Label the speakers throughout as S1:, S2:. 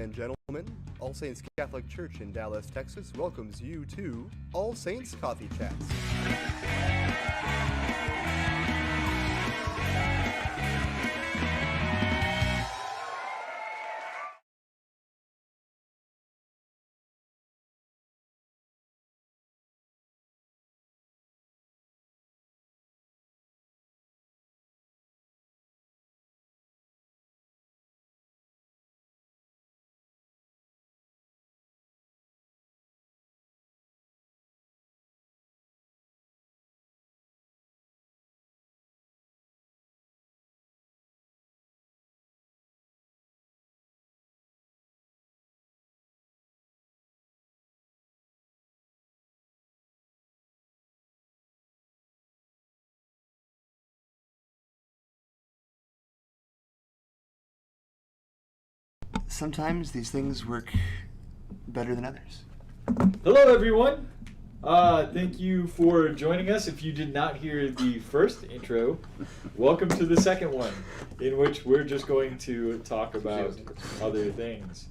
S1: and gentlemen, All Saints Catholic Church in Dallas, Texas welcomes you to All Saints Coffee Chats.
S2: Sometimes these things work better than others.
S3: Hello, everyone. Thank you for joining us. If you did not hear the first intro, welcome to the second one, in which we're just going to talk about other things.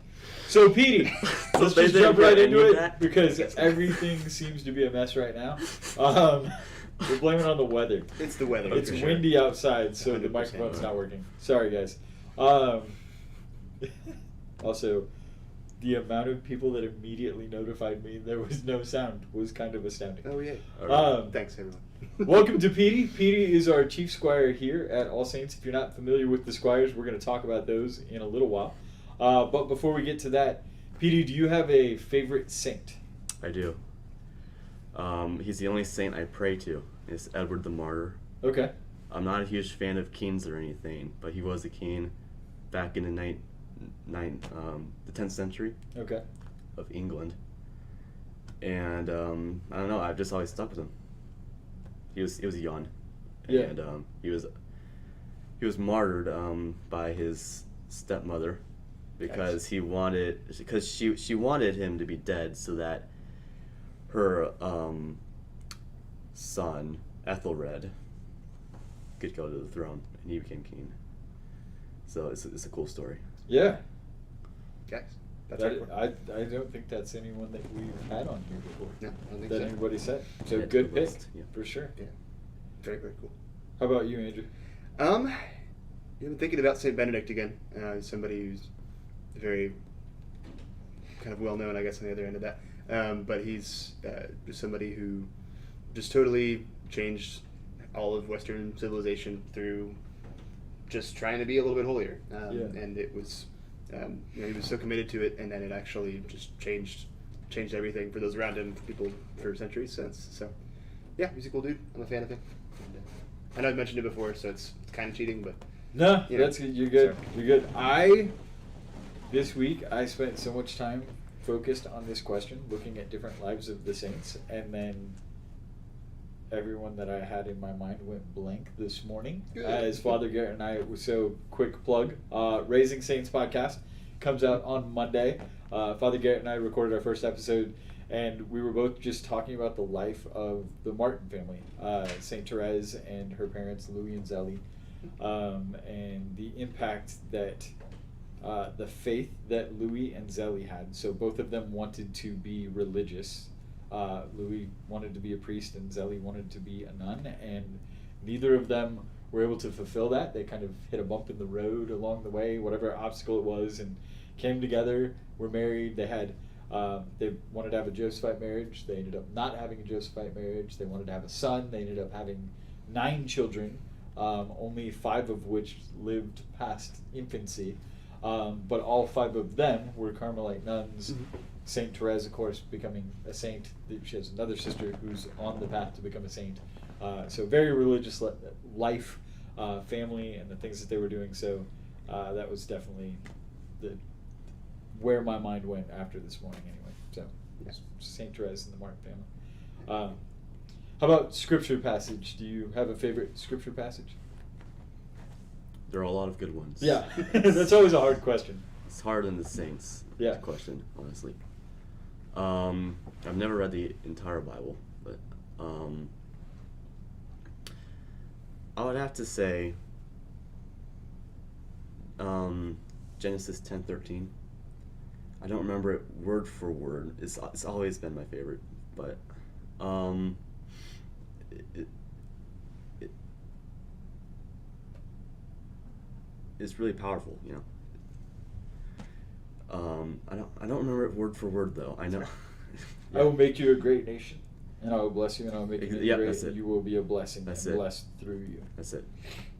S3: So, Petey, let's just jump right into it because everything seems to be a mess right now. We're blaming it on the weather.
S2: It's the weather.
S3: It's windy outside, so the microphone's not working. Sorry, guys. Also, the amount of people that immediately notified me there was no sound was kind of astounding.
S2: Oh, yeah. Thanks, everyone.
S3: Welcome to Petey. Petey is our chief squire here at All Saints. If you're not familiar with the squires, we're going to talk about those in a little while. But before we get to that, Petey, do you have a favorite saint?
S4: I do. He's the only saint I pray to. It's Edward the Martyr.
S3: Okay.
S4: I'm not a huge fan of kings or anything, but he was a king back in the 10th century.
S3: Okay.
S4: Of England. And I don't know, I've just always stuck with him. He was young.
S3: Yeah.
S4: And he was martyred by his stepmother because she wanted him to be dead so that her son Ethelred could go to the throne, and he became king. So it's a cool story.
S3: Yeah.
S2: Guys,
S3: I don't think that's anyone that we've had on here before.
S2: No, I don't think
S3: that
S2: so.
S3: anybody said. So
S4: Yeah,
S3: good pick,
S4: yeah.
S3: for sure.
S2: Yeah. Very, very cool.
S3: How about you, Andrew?
S2: I've been thinking about St. Benedict again. Somebody who's very kind of well known, I guess, on the other end of that. But he's just somebody who just totally changed all of Western civilization through just trying to be a little bit holier. And it was, he was so committed to it, and then it actually just changed everything for those around him, for people for centuries since. So, yeah, he's a cool dude. I'm a fan of him. And, I know I've mentioned it before, so it's kind of cheating, but
S3: No,
S2: you know,
S3: that's good. You're good.
S2: so.
S3: You're good. This week, I spent so much time focused on this question, looking at different lives of the saints, and then everyone that I had in my mind went blank this morning.
S2: Good.
S3: As Father Garrett and I, so quick plug, Raising Saints podcast comes out on Monday. Father Garrett and I recorded our first episode, and we were both just talking about the life of the Martin family, Saint Therese and her parents, Louis and Zélie, and the impact that the faith that Louis and Zélie had. So both of them wanted to be religious. Louis wanted to be a priest and Zélie wanted to be a nun, and neither of them were able to fulfill that. They kind of hit a bump in the road along the way, whatever obstacle it was, and came together, were married. They had they wanted to have a Josephite marriage. They ended up not having a Josephite marriage. They wanted to have a son. They ended up having 9 children, only 5 of which lived past infancy. But all 5 of them were Carmelite nuns.
S2: Mm-hmm.
S3: Saint Therese, of course, becoming a saint. She has another sister who's on the path to become a saint. So very religious life, family, and the things that they were doing. So that was definitely where my mind went after this morning anyway. So Saint Therese and the Martin family. How about scripture passage? Do you have a favorite scripture passage?
S4: There are a lot of good ones.
S3: Yeah, that's always a hard question.
S4: It's harder than the saints question, honestly. I've never read the entire Bible, but I would have to say Genesis 10:13. I don't remember it word for word. It's always been my favorite, but it, it it's really powerful, you know. I don't remember it word for word though. I know.
S3: I will make you a great nation, and I will bless you, and I will make you
S4: Yeah,
S3: great,
S4: that's it.
S3: and you will be a blessing,
S4: That's
S3: and
S4: it.
S3: blessed through you.
S4: That's it.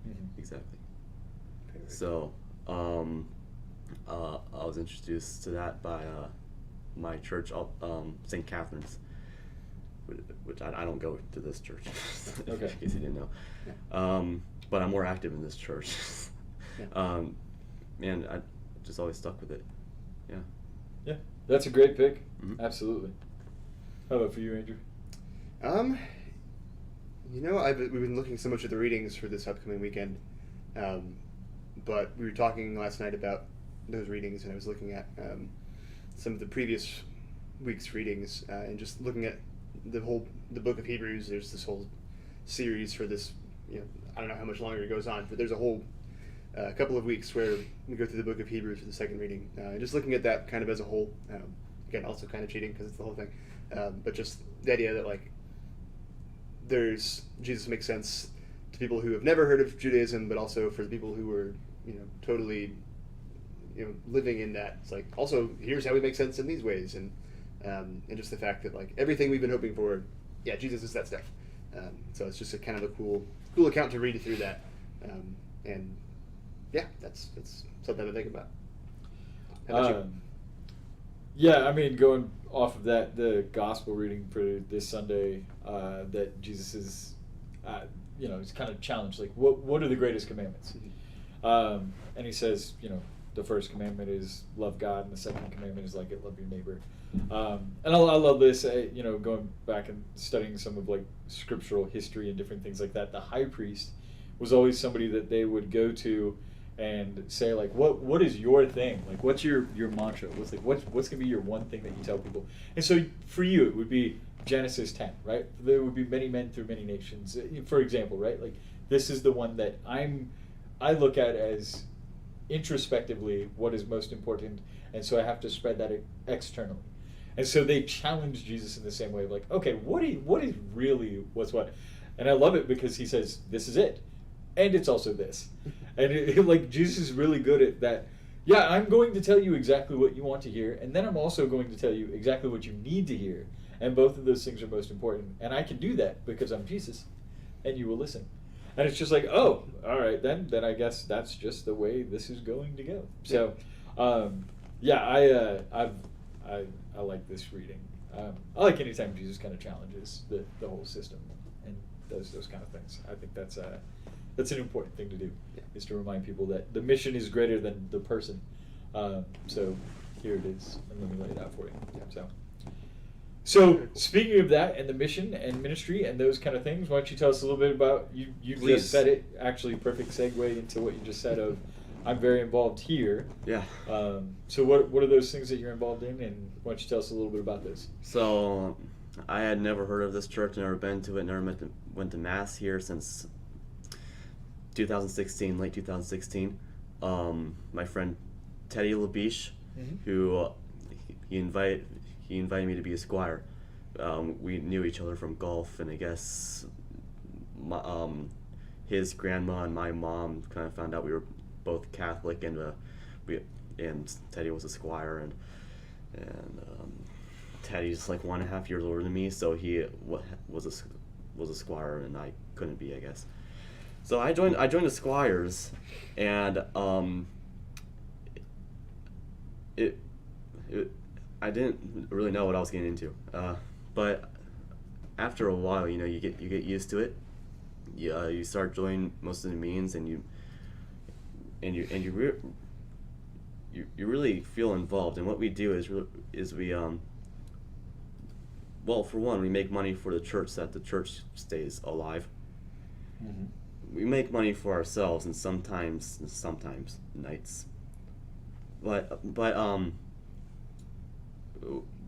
S3: Mhm.
S4: Exactly. So, I was introduced to that by my church, St. Catherine's, which I don't go to this church,
S3: Okay.
S4: in case you didn't know.
S2: Yeah.
S4: But I'm more active in this church.
S2: Yeah.
S4: Man, I just always stuck with it. Yeah.
S3: Yeah, that's a great pick.
S4: Mhm.
S3: Absolutely. How about for you, Andrew?
S2: You know, we've been looking so much at the readings for this upcoming weekend, but we were talking last night about those readings, and I was looking at some of the previous week's readings, and just looking at the book of Hebrews. There's this whole series for this. You know, I don't know how much longer it goes on, but there's a whole couple of weeks where we go through the book of Hebrews for the second reading, and just looking at that kind of as a whole. Again, also kind of cheating because it's the whole thing, but just the idea that like Jesus makes sense to people who have never heard of Judaism, but also for the people who are totally living in that. It's like also here's how we make sense in these ways, and just the fact that like everything we've been hoping for, yeah, Jesus is that stuff. So it's just a kind of a cool account to read through that, and yeah, that's something to think about. How about you?
S3: Yeah, I mean, going off of that, the gospel reading for this Sunday, that Jesus is, he's kind of challenged, like, what are the greatest commandments? And he says, the first commandment is love God, and the second commandment is like it, love your neighbor. And I love this, going back and studying some of like scriptural history and different things like that. The high priest was always somebody that they would go to and say like, what is your thing? Like, what's your mantra? What's gonna be your one thing that you tell people? And so for you, it would be Genesis 10, right? There would be many men through many nations, for example, right? Like this is the one that I look at as introspectively what is most important, and so I have to spread that externally. And so they challenge Jesus in the same way of like, okay, what is really what's what? And I love it because he says, this is it. And it's also this. And like Jesus is really good at that. Yeah, I'm going to tell you exactly what you want to hear, and then I'm also going to tell you exactly what you need to hear. And both of those things are most important. And I can do that because I'm Jesus, and you will listen. And it's just like, oh, all right, then I guess that's just the way this is going to go. So, I like this reading. I like anytime Jesus kind of challenges the whole system and does those kind of things. I think that's an important thing to do, is to remind people that the mission is greater than the person. So here it is, and let me lay it out for you. So speaking of that and the mission and ministry and those kind of things, why don't you tell us a little bit about you
S4: Please.
S3: just said it, actually perfect segue into what you just said of I'm very involved here.
S4: Yeah.
S3: So what are those things that you're involved in, and why don't you tell us a little bit about this?
S4: So I had never heard of this church, never been to it, never went to mass here since 2016, late 2016. My friend Teddy Labiche, who he invited me to be a squire. We knew each other from golf, and I guess his grandma and my mom kind of found out we were both Catholic, and Teddy was a squire, and Teddy's like 1.5 years older than me, so he was a squire, and I couldn't be, I guess. So I joined the Squires, and I didn't really know what I was getting into, but after a while, you get used to it. You start joining most of the meetings, and you really feel involved. And what we do is we well, for one, we make money for the church so that the church stays alive.
S3: Mm-hmm.
S4: We make money for ourselves, and sometimes nights. But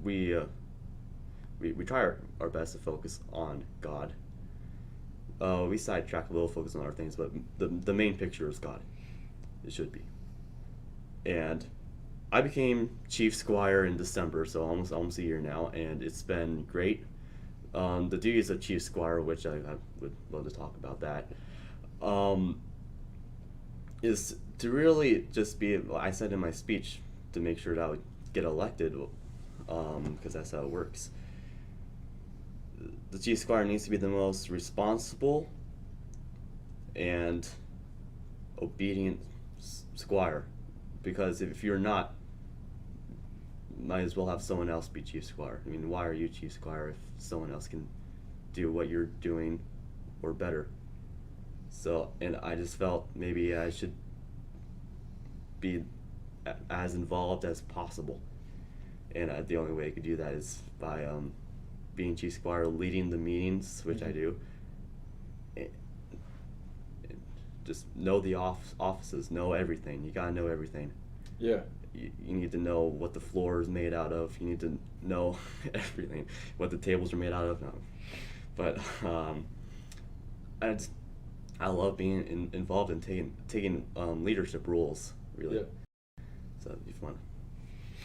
S4: we try our best to focus on God. We sidetrack a little, focus on other things, but the main picture is God. It should be. And I became chief squire in December, so almost a year now, and it's been great. The duties of chief squire, which I would love to talk about that, is to really just be, I said in my speech, to make sure that I would get elected, because that's how it works. The chief squire needs to be the most responsible and obedient squire, because if you're not, might as well have someone else be chief squire. I mean, why are you chief squire if someone else can do what you're doing or better? So, and I just felt maybe I should be as involved as possible, and the only way I could do that is by being chief squire, leading the meetings, which I do. And just know the offices, know everything. You gotta know everything.
S3: Yeah.
S4: You need to know what the floor is made out of. You need to know everything, what the tables are made out of. No. But I love being involved in taking leadership roles, really.
S3: Yeah.
S4: So it'd be fun.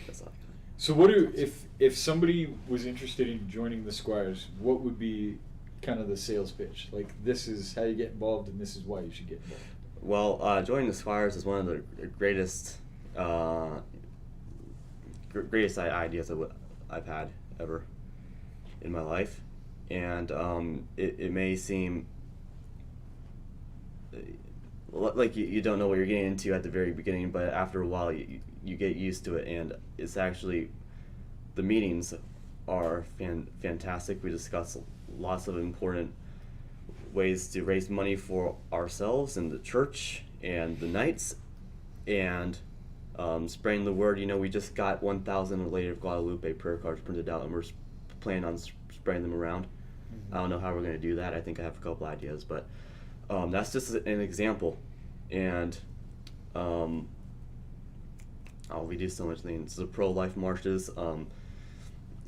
S4: That's all I got.
S3: So what do, if somebody was interested in joining the Squires, what would be kind of the sales pitch? Like, this is how you get involved and this is why you should get involved.
S4: Well, joining the Squires is one of the greatest ideas that I've had ever in my life, and it may seem like you don't know what you're getting into at the very beginning, but after a while you get used to it, and it's actually, the meetings are fantastic. We discuss lots of important ways to raise money for ourselves and the church and the Knights, and spreading the word. You know, we just got 1,000 Our Lady of Guadalupe prayer cards printed out, and we're planning on spreading them around. I don't know how we're going to do that. I think I have a couple ideas, but that's just an example. And we do so much things. The pro-life marches,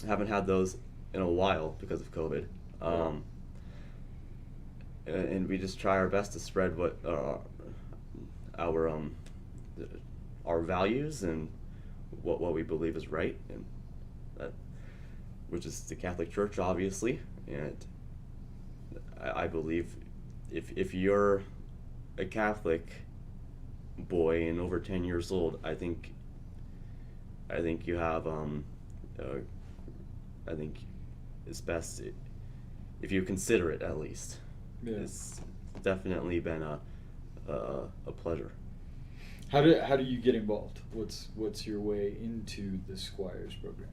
S4: haven't had those in a while because of COVID. And we just try our best to spread what our values and what we believe is right, and that, which is the Catholic Church, obviously. And I believe if you're a Catholic boy and over 10 years old, I think you have I think it's best if you consider it, at least. Yeah. It's definitely been a pleasure.
S3: How do you get involved? What's your way into the Squires program?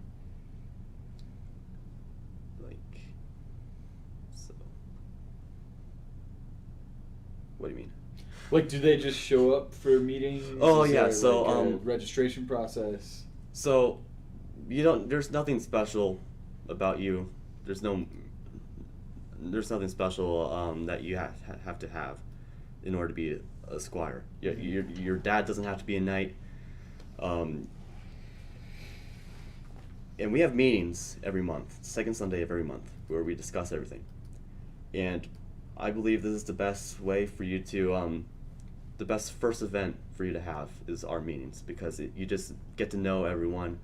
S4: What do you mean?
S3: Like, do they just show up for meetings?
S4: Oh,
S3: Is
S4: yeah.
S3: there,
S4: So
S3: like, a registration process.
S4: So there's nothing special about you. There's nothing special that you have to have in order to be a squire. Your dad doesn't have to be a knight. And we have meetings every month, second Sunday of every month, where we discuss everything. And I believe this is the best way for you to, the best first event for you to have is our meetings, because you just get to know everyone.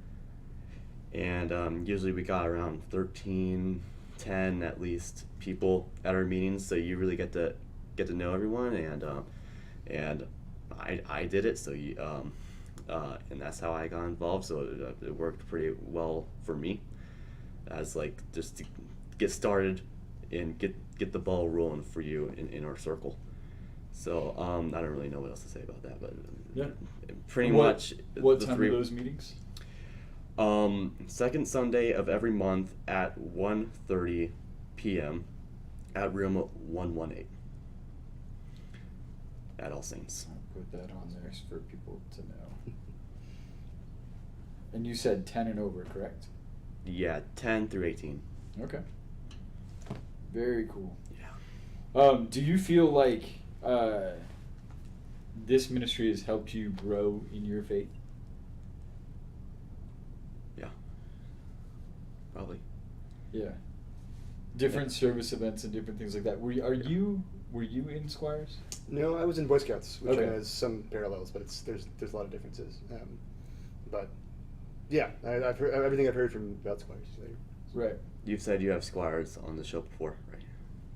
S4: And usually we got around 13, 10 at least people at our meetings, so you really get to know everyone. And I did it, so and that's how I got involved. So it worked pretty well for me, as like just to get started and get the ball rolling for you in our circle. So I don't really know what else to say about that, but
S3: yeah,
S4: pretty much.
S3: What time are those meetings?
S4: Second Sunday of every month at 1:30 p.m. at room 118 at All Saints.
S3: I'll put that on there for people to know. And you said 10 and over, correct?
S4: Yeah, 10 through 18.
S3: Okay. Very cool.
S4: Yeah.
S3: Do you feel like this ministry has helped you grow in your faith?
S4: Yeah. Probably.
S3: Yeah. Different service events and different things like that. Were you in Squires?
S2: No, I was in Boy Scouts, which
S3: Okay.
S2: has some parallels, but there's a lot of differences. But yeah, I've heard everything I've heard from about Squires.
S3: Right.
S4: You've said you have Squires on the show before, right?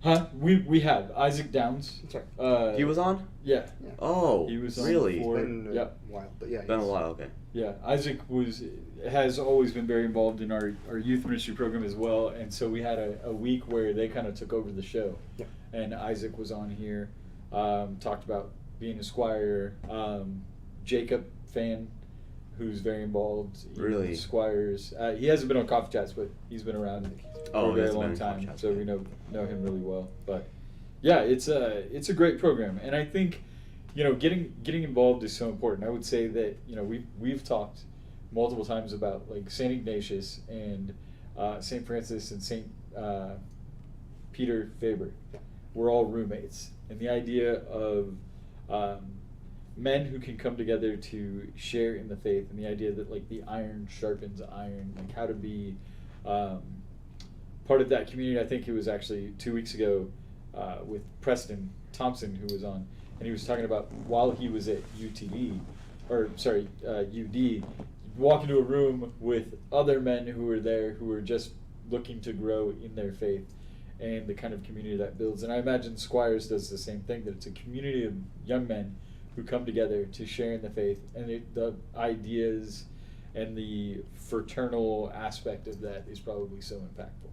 S3: Huh? We have Isaac Downs.
S2: That's right.
S4: He was on?
S3: Yeah.
S4: Oh,
S3: He was on
S4: really?
S3: before.
S2: Been a while, but yeah.
S4: Been a while, okay.
S3: Yeah, Isaac has always been very involved in our youth ministry program as well, and so we had a week where they kind of took over the show.
S2: Yeah.
S3: And Isaac was on here, talked about being a Squire. Jacob fan, who's very involved in
S4: Really?
S3: Squires. He hasn't been on Coffee Chats, but he's been around for a
S4: he
S3: very
S4: has been
S3: long
S4: on Coffee
S3: time,
S4: Chats,
S3: so
S4: yeah.
S3: we know him really well. But yeah, it's a great program, and I think getting involved is so important. I would say that we've talked multiple times about like Saint Ignatius and Saint Francis and Saint Peter Faber. We're all roommates, and the idea of men who can come together to share in the faith, and the idea that like the iron sharpens iron, like how to be part of that community. I think it was actually 2 weeks ago with Preston Thompson who was on, and he was talking about while he was at UD, walk into a room with other men who were there who were just looking to grow in their faith, and the kind of community that builds. And I imagine Squires does the same thing, that it's a community of young men who come together to share in the faith, and the ideas and the fraternal aspect of that is probably so impactful.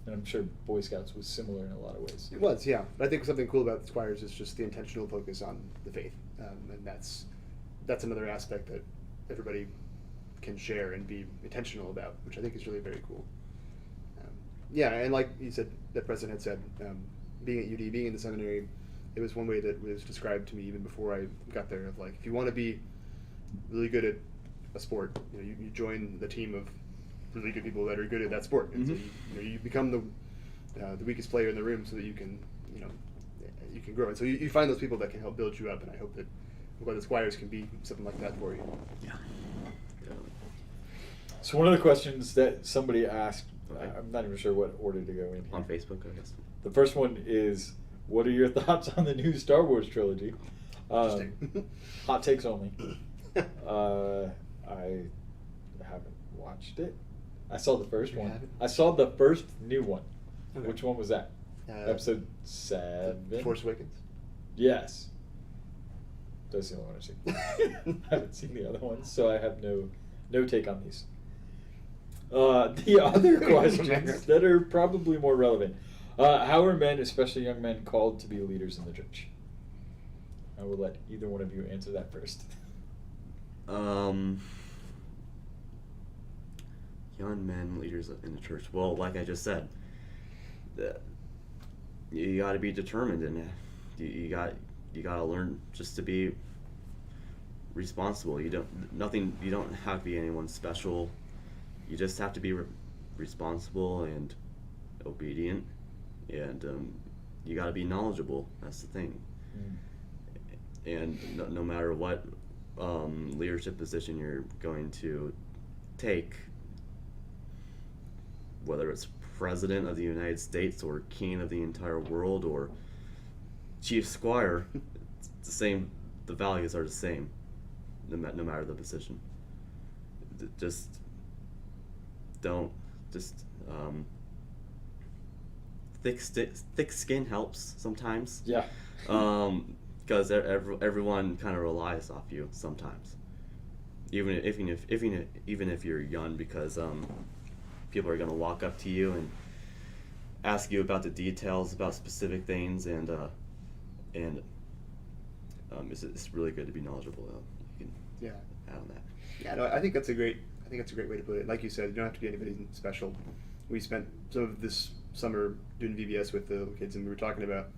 S3: And I'm sure Boy Scouts was similar in a lot of ways.
S2: It was, yeah. But I think something cool about the Squires is just the intentional focus on the faith, and that's another aspect that everybody can share and be intentional about, which I think is really very cool. Yeah, and like you said, that President had said, being at UD, being in the seminary, it was one way that was described to me even before I got there. Of like, if you want to be really good at a sport, you join the team of really good people that are good at that sport, and so you become the weakest player in the room so that you can grow. And so you find those people that can help build you up. And I hope that the Squires can be something like that for you.
S4: Yeah.
S3: So one of the questions that somebody asked,
S4: Okay.
S3: I'm not even sure what order to go in here.
S4: On Facebook, I guess.
S3: The first one is, what are your thoughts on the new Star Wars trilogy?
S2: Interesting.
S3: Hot takes only. I haven't watched it. I saw the first
S2: You
S3: one.
S2: haven't?
S3: I saw the first new one.
S2: Okay.
S3: Which one was that? Episode 7?
S2: Force Awakens.
S3: Yes. That's the only one I've seen. I haven't seen the other ones, so I have no take on these. The other questions that are probably more relevant. How are men, especially young men, called to be leaders in the church? I will let either one of you answer that first.
S4: Young men, leaders in the church. Well, like I just said, you got to be determined, and you got to learn just to be responsible. You don't have to be anyone special. You just have to be responsible and obedient, and you got to be knowledgeable. That's the thing. And no matter what leadership position you're going to take, whether it's president of the United States or king of the entire world or chief squire, it's the same. The values are the same, no matter the position. Thick skin helps sometimes.
S3: Yeah.
S4: Because everyone kind of relies off you sometimes, even if you're young, because people are gonna walk up to you and ask you about the details about specific things, and it's really good to be knowledgeable. You can add on that.
S2: Yeah, no, I think that's a great way to put it. Like you said, you don't have to be anybody special. We spent some of this summer doing VBS with the kids, and we were talking about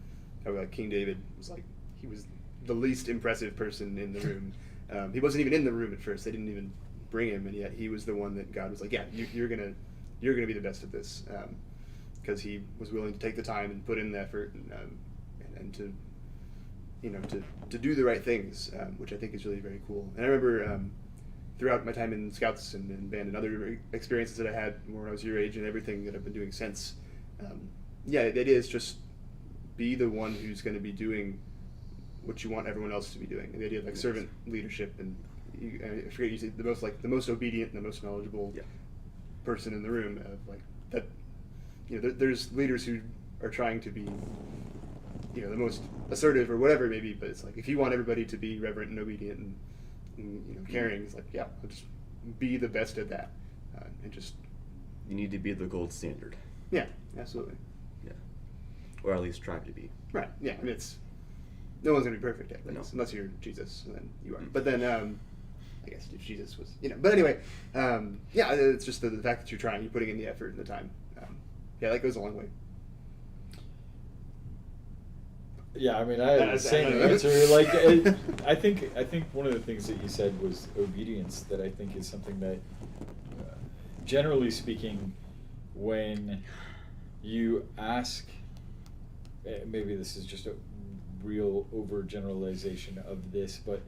S2: how like King David was like, he was the least impressive person in the room. He wasn't even in the room at first. They didn't even bring him, and yet he was the one that God was like, yeah, you're gonna be the best at this, because he was willing to take the time and put in the effort and to do the right things, which I think is really very cool. And I remember throughout my time in Scouts and band and other experiences that I had when I was your age and everything that I've been doing since, the idea is just be the one who's going to be doing what you want everyone else to be doing. And the idea of like servant leadership, and I forget you said the most obedient and the most knowledgeable
S4: Yeah.
S2: person in the room. Of like that, there's leaders who are trying to be, the most assertive or whatever it may be. But it's like if you want everybody to be reverent and obedient and caring, it's like I'll just be the best at that, and just
S4: You need to be the gold standard.
S2: yeah, absolutely.
S4: Yeah. Or at least try to be.
S2: Right. Yeah. I mean, no one's gonna be perfect at
S4: No.
S2: least, unless you're Jesus, and then you are. But then, I guess if Jesus was, But anyway, it's just the fact that you're trying, you're putting in the effort and the time. That goes a long way.
S3: Yeah, I mean, I have the same answer. Like, I think one of the things that you said was obedience. That I think is something that, generally speaking, when you ask, maybe this is just a real overgeneralization of this, but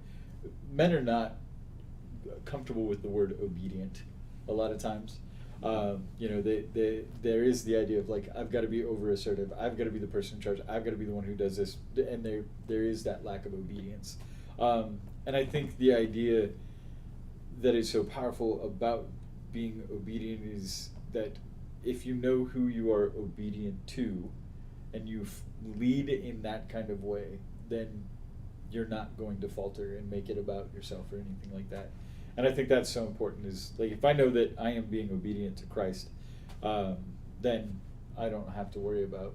S3: men are not comfortable with the word obedient a lot of times. There is the idea of like, I've got to be over assertive, I've got to be the person in charge, I've got to be the one who does this, and there is that lack of obedience. And I think the idea that is so powerful about being obedient is that if you know who you are obedient to, and you lead in that kind of way, then you're not going to falter and make it about yourself or anything like that. And I think that's so important, is like, if I know that I am being obedient to Christ, then I don't have to worry about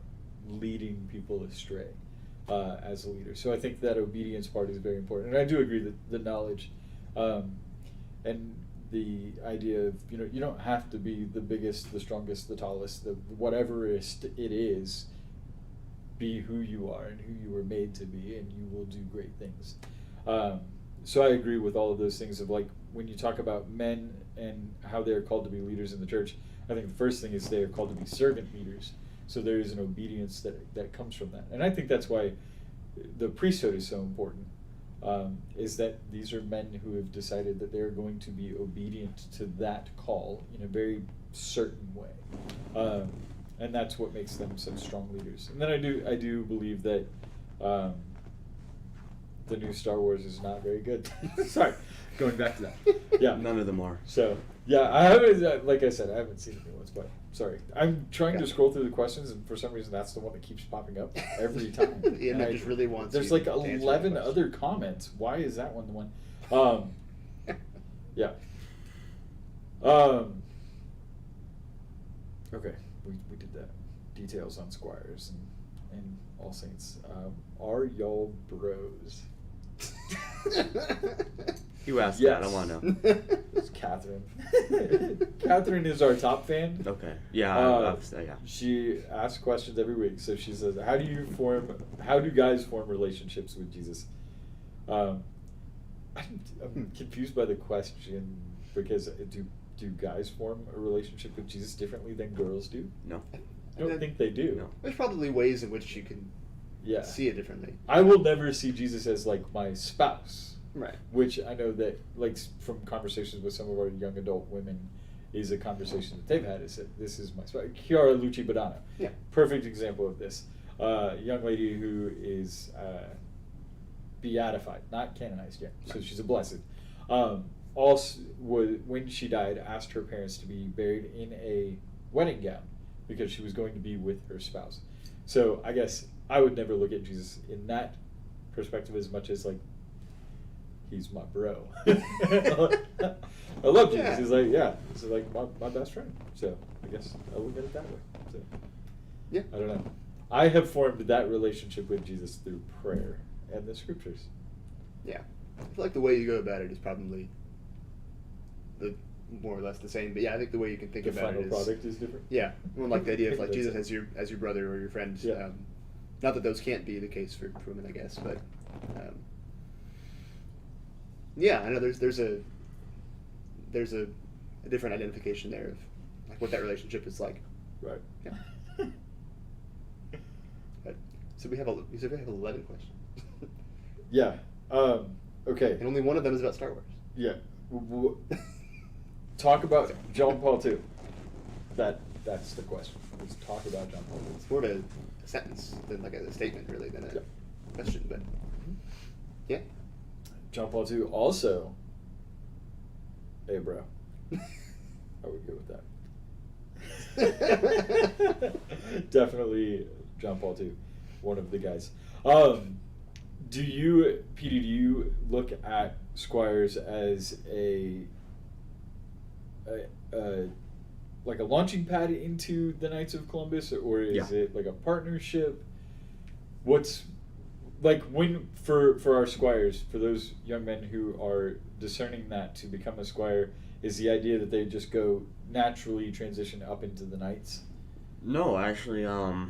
S3: leading people astray as a leader. So I think that obedience part is very important. And I do agree that the knowledge and the idea of, you don't have to be the biggest, the strongest, the tallest, the whateverist it is. Be who you are and who you were made to be, and you will do great things. So I agree with all of those things of like, when you talk about men and how they're called to be leaders in the church, I think the first thing is they are called to be servant leaders. So there is an obedience that comes from that. And I think that's why the priesthood is so important, is that these are men who have decided that they're going to be obedient to that call in a very certain way. And that's what makes them such strong leaders. And then I do believe that the new Star Wars is not very good. Sorry, going back to that. Yeah,
S4: None of them are.
S3: So I haven't. Like I said, I haven't seen the new ones, but sorry, I'm trying to scroll through the questions, and for some reason, that's the one that keeps popping up every time.
S2: The internet just really wants.
S3: There's
S2: you
S3: like
S2: to answer that
S3: 11
S2: question.
S3: other comments. Why is that one the one? Yeah. Okay, we did that. Details on Squires and All Saints. Are y'all bros?
S4: You asked
S3: Yes.
S4: that. I want to know.
S3: It's Catherine. Catherine is our top fan.
S4: Okay. Yeah. Yeah.
S3: She asks questions every week. So she says, how do guys form relationships with Jesus? I'm confused by the question, because do guys form a relationship with Jesus differently than girls do?
S4: No.
S3: I don't think they do.
S4: No.
S2: There's probably ways in which you can see it differently.
S3: I will never see Jesus as like my spouse.
S2: Right.
S3: Which I know that, like, from conversations with some of our young adult women, is a conversation that they've had, is that this is my spouse. Chiara Lucci Badano. Yeah. Perfect example of this. Young lady who is beatified, not canonized yet. So she's a blessed. Also, when she died, asked her parents to be buried in a wedding gown because she was going to be with her spouse. So I guess I would never look at Jesus in that perspective as much as like, he's my bro. I love Jesus.
S2: Yeah.
S3: He's like my best friend. So I guess I look at it that way. So
S2: Yeah.
S3: I don't know. I have formed that relationship with Jesus through prayer and the scriptures.
S2: Yeah. I feel like the way you go about it is probably more or less the same. But yeah, I think the way you can think
S3: The
S2: about
S3: final
S2: it is
S3: product is different.
S2: Yeah. Well, like the idea of like
S3: That's
S2: Jesus
S3: it.
S2: as your brother or your friend.
S3: Yeah.
S2: Not that those can't be the case for women, I guess, but yeah, I know there's a different identification there of like what that relationship is like.
S3: Right.
S2: Yeah. But, so we have 11 questions.
S3: Yeah. Okay.
S2: And only one of them is about Star Wars.
S3: Yeah. Talk about John Paul II. That's the question. Let's talk about John Paul II.
S2: It's more of a sentence than like a statement, really, than a question. But yeah,
S3: John Paul II also Hey, bro. I would go with that. Definitely John Paul II, one of the guys. Do you, Petey, do you look at Squires as like a launching pad into the Knights of Columbus, or is it like a partnership? What's like when for our Squires, for those young men who are discerning that to become a Squire, is the idea that they just go naturally transition up into the Knights?
S4: No, actually, I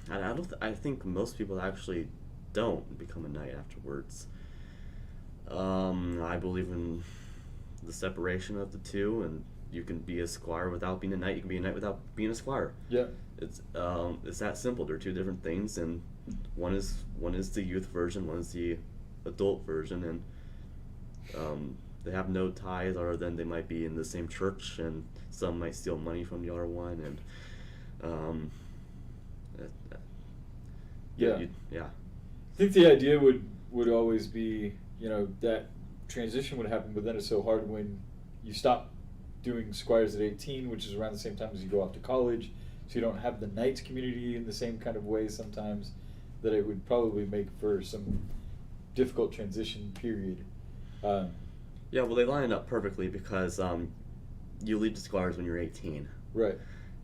S4: don't. I think most people actually don't become a knight afterwards. I believe in the separation of the two, and you can be a squire without being a knight. You can be a knight without being a squire.
S3: Yeah.
S4: It's that simple. They're two different things, and one is the youth version, one is the adult version, and they have no ties other than they might be in the same church, and some might steal money from the other one, and
S3: yeah.
S4: Yeah.
S3: I think the idea would always be, that transition would happen, but then it's so hard when you stop doing Squires at 18, which is around the same time as you go off to college, so you don't have the Knights community in the same kind of way sometimes, that it would probably make for some difficult transition period.
S4: Yeah, well, they line up perfectly because you leave the Squires when you're 18.
S3: Right.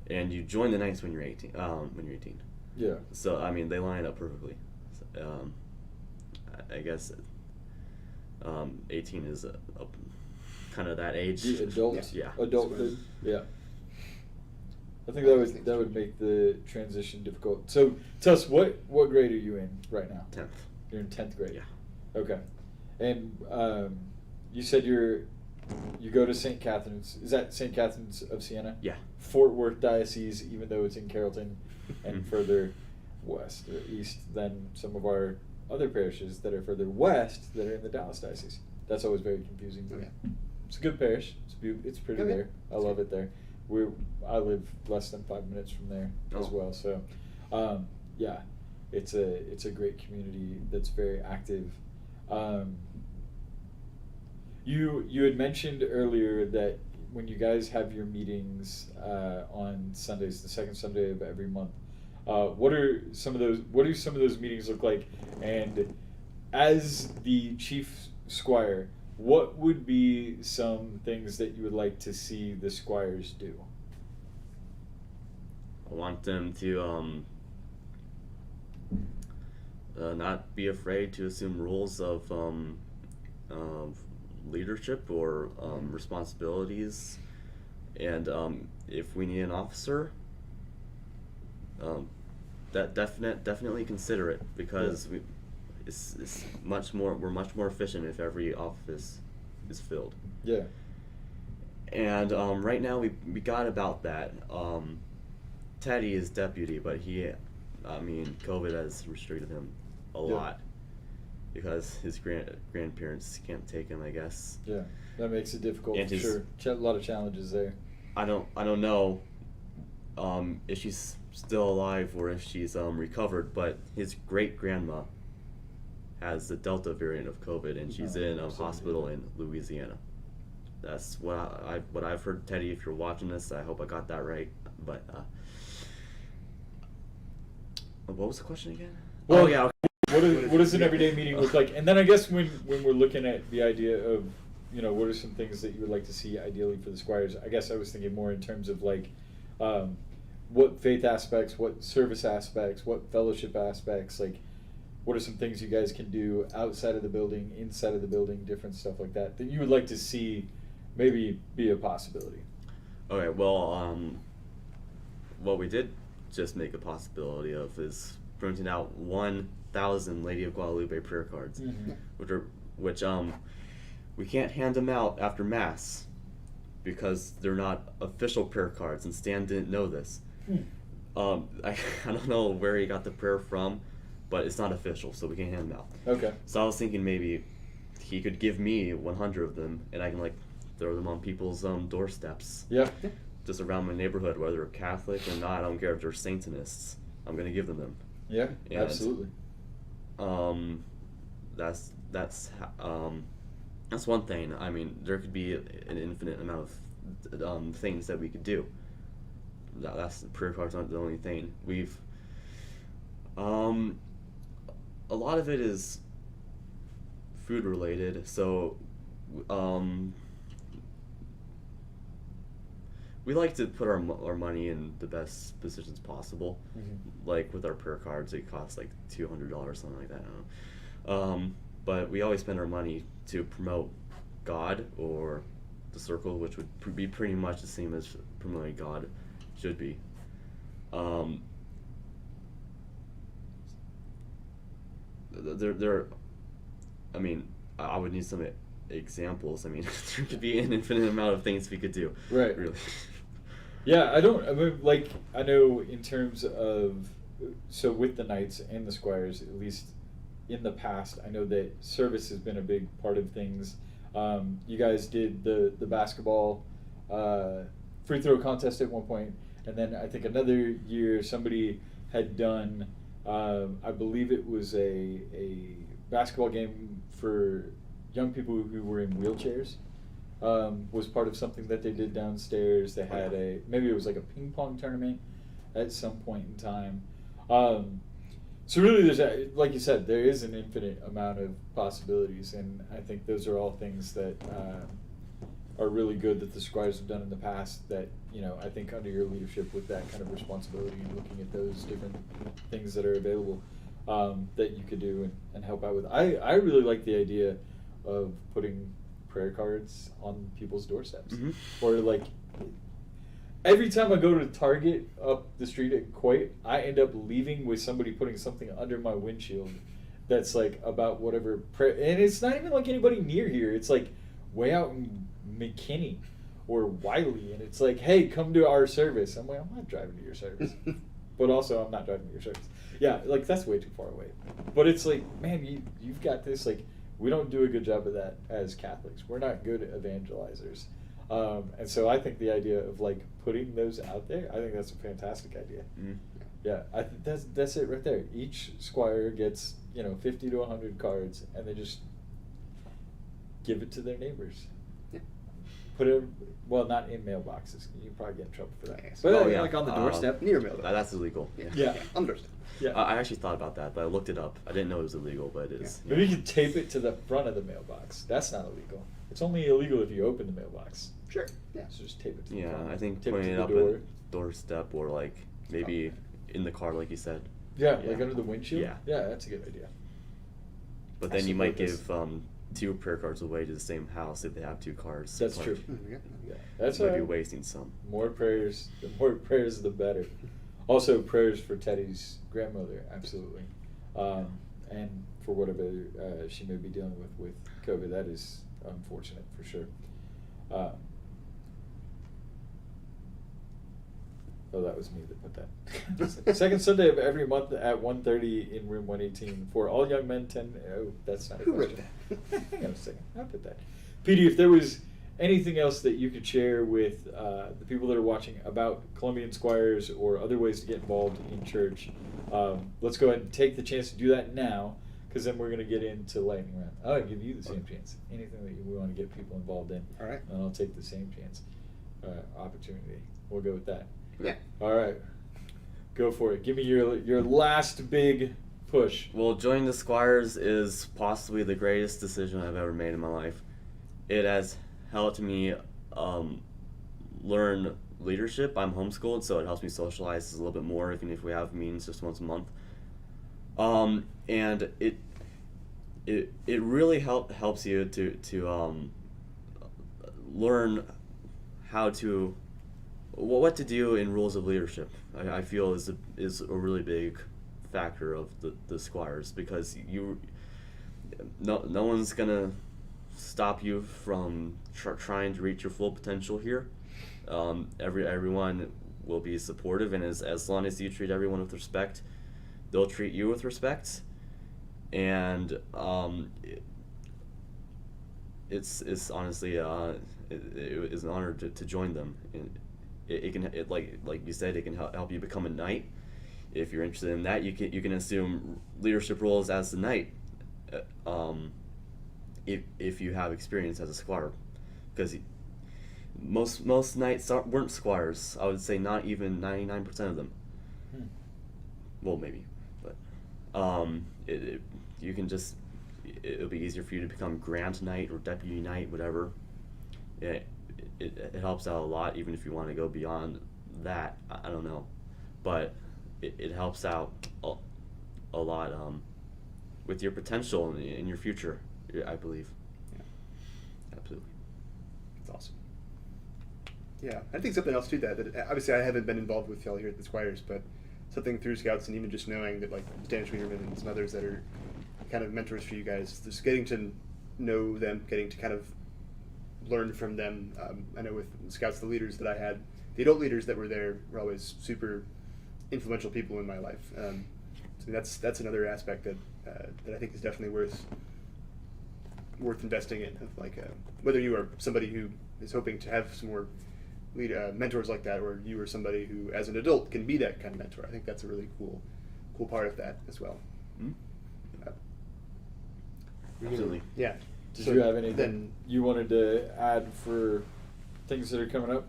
S4: And you join the Knights when you're 18. When you're 18.
S3: Yeah.
S4: So I mean, they line up perfectly. I guess 18 is a kind of that age.
S3: The adult.
S4: Yeah.
S3: Adulthood. Yeah. I think that would make the transition difficult. So, Tuss, what grade are you in right now?
S4: 10th.
S3: You're in 10th grade.
S4: Yeah.
S3: Okay. And you said you go to St. Catherine's. Is that St. Catherine's of Siena?
S4: Yeah.
S3: Fort Worth Diocese, even though it's in Carrollton and further west or east than some of our other parishes that are further west that are in the Dallas Diocese. That's always very confusing.
S2: Okay.
S3: It's a good parish. It's pretty
S2: Okay.
S3: there. I love it there. I live less than 5 minutes from there as well. So, yeah, it's a great community that's very active. You had mentioned earlier that when you guys have your meetings on Sundays, the second Sunday of every month, what do some of those meetings look like? And as the chief squire, what would be some things that you would like to see the Squires do?
S4: I want them to not be afraid to assume roles of leadership or responsibilities, and if we need an officer, that definitely consider it, because it's much more. We're much more efficient if every office is filled.
S3: Yeah.
S4: And right now we got about that. Teddy is deputy, but COVID has restricted him a lot because his grandparents can't take him, I guess.
S3: Yeah, that makes it difficult
S4: and
S3: for sure. A lot of challenges there.
S4: I don't know if she's still alive or if she's recovered, but his great-grandma has the Delta variant of COVID, and she's in a hospital in Louisiana. That's what I've heard. Teddy, if you're watching this, I hope I got that right. But what was the question again?
S3: Well,
S4: oh yeah.
S3: What does an everyday meeting look like? And then I guess when we're looking at the idea of, what are some things that you would like to see ideally for the Squires? I guess I was thinking more in terms of like, what faith aspects, what service aspects, what fellowship aspects, like, what are some things you guys can do outside of the building, inside of the building, different stuff like that you would like to see maybe be a possibility? Okay,
S4: well, what we did just make a possibility of is printing out 1,000 Lady of Guadalupe prayer cards, which we can't hand them out after Mass because they're not official prayer cards, and Stan didn't know this. I don't know where he got the prayer from, but it's not official, so we can't hand them out.
S3: Okay.
S4: So I was thinking maybe he could give me 100 of them, and I can throw them on people's doorsteps.
S3: Yeah.
S4: Just around my neighborhood, whether they're Catholic or not. I don't care if they're Satanists. I'm gonna give them.
S3: Yeah,
S4: and,
S3: absolutely.
S4: That's That's one thing. I mean, there could be an infinite amount of things that we could do. That's prayer cards aren't the only thing. We've a lot of it is food related. So we like to put our money in the best positions possible. Like with our prayer cards, it costs like $200, something like that. I don't know. But we always spend our money to promote God or the circle, which would be pretty much the same as promoting God should be. I mean, I would need some examples. I mean, there could be an infinite amount of things we could do.
S3: Right.
S4: Really.
S3: Yeah, I mean, like, I know in terms of, so with the Knights and the Squires, at least in the past, I know that service has been a big part of things. You guys did the basketball free throw contest at one point, and then I think another year somebody had done, I believe it was a basketball game for young people who were in wheelchairs. Was part of something that they did downstairs. They had maybe it was like a ping pong tournament at some point in time. So really, there's like you said, there is an infinite amount of possibilities, and I think those are all things that are really good that the Squires have done in the past. That, you know, I think under your leadership with that kind of responsibility and looking at those different things that are available, that you could do and help out with. I really like the idea of putting prayer cards on people's doorsteps, or like. Every time I go to Target up the street at Coit, I end up leaving with somebody putting something under my windshield that's like about whatever prayer. And it's not even like anybody near here. It's like way out in McKinney or Wiley. And it's like, hey, come to our service. I'm like, I'm not driving to your service. But also, I'm not driving to your service. Yeah, like that's way too far away. But it's like, man, you've got this. Like, we don't do a good job of that as Catholics. We're not good evangelizers. And so I think the idea of like putting those out there, I think that's a fantastic idea. Yeah, that's it right there. Each Squire gets 50 to 100 cards, and they just give it to their neighbors. Yeah. Put it, well, not in mailboxes. You probably get in trouble for that.
S2: Yes.
S3: But
S2: Yeah.
S3: like on the doorstep.
S2: Near mailbox.
S4: That's illegal.
S2: Yeah. On the doorstep.
S3: Yeah.
S4: I actually thought about that, but I looked it up. I didn't know it was illegal, but it is.
S3: Maybe you could tape it to the front of the mailbox. That's not illegal. It's only illegal if you open the mailbox.
S2: Sure. Yeah.
S3: So just tape it to the
S4: Yeah,
S3: front.
S4: I think
S3: Tape
S4: putting
S3: to
S4: it
S3: the
S4: up
S3: door.
S4: at doorstep or like maybe in the car, like you said.
S3: Yeah, like under the windshield?
S4: Yeah.
S3: Yeah, that's a good idea.
S4: But
S3: I
S4: then you might
S3: support
S4: give 2 prayer cards away to the same house if they have 2 cards.
S3: That's
S4: Like,
S3: true.
S2: Yeah.
S3: Yeah, that's
S4: you might
S3: all
S4: be
S3: right.
S4: wasting some.
S3: More prayers, the more prayers, the better. Also, prayers for Teddy's grandmother, absolutely. And for whatever she may be dealing with COVID, that is unfortunate for sure. Oh, that was me that put that. Second Sunday of every month at 1:30 in room 118 for all young men 10. Oh, that's not a
S2: Who wrote
S3: question.
S2: that?
S3: Hang on a second. I'll put that. Petey, if there was anything else that you could share with the people that are watching about Columbian Squires or other ways to get involved in church, let's go ahead and take the chance to do that now, because then we're going to get into lightning round. I'll give you the same chance. Anything that we want to get people involved in.
S2: All right.
S3: And I'll take the same chance. Opportunity. We'll go with that.
S2: Yeah.
S3: All right. Go for it. Give me your last big push.
S4: Well, joining the Squires is possibly the greatest decision I've ever made in my life. It has helped me learn leadership. I'm homeschooled, so it helps me socialize a little bit more, even if we have meetings just once a month. And it really helps you to learn how to what to do in rules of leadership. I feel is a really big factor of the Squires, because no one's gonna stop you from trying to reach your full potential here. Everyone will be supportive, and as long as you treat everyone with respect, they'll treat you with respect. And it's honestly it is an honor to join them. And it can like you said, it can help you become a knight. If you're interested in that, you can assume leadership roles as the knight. if you have experience as a squire, because most knights weren't squires. I would say not even 99% of them. Well, maybe, but you can just, it'll be easier for you to become Grand Knight or Deputy Knight, whatever. It helps out a lot, even if you want to go beyond that. I don't know, but it helps out a lot with your potential in your future, I believe.
S2: Yeah.
S4: Absolutely.
S2: That's awesome. Yeah, I think something else too that obviously I haven't been involved with y'all here at the Squires, but something through Scouts and even just knowing that like Stan Schwiegerman and some others that are kind of mentors for you guys, just getting to know them, getting to kind of learn from them. I know with Scouts, the leaders that I had, the adult leaders that were there were always super influential people in my life. So that's another aspect that I think is definitely worth investing in. Like whether you are somebody who is hoping to have some more mentors like that, or you are somebody who, as an adult, can be that kind of mentor. I think that's a really cool part of that as well.
S4: Mm-hmm. Absolutely.
S2: Yeah.
S3: Did
S2: So
S3: you have anything
S2: then,
S3: you wanted to add for things that are coming up?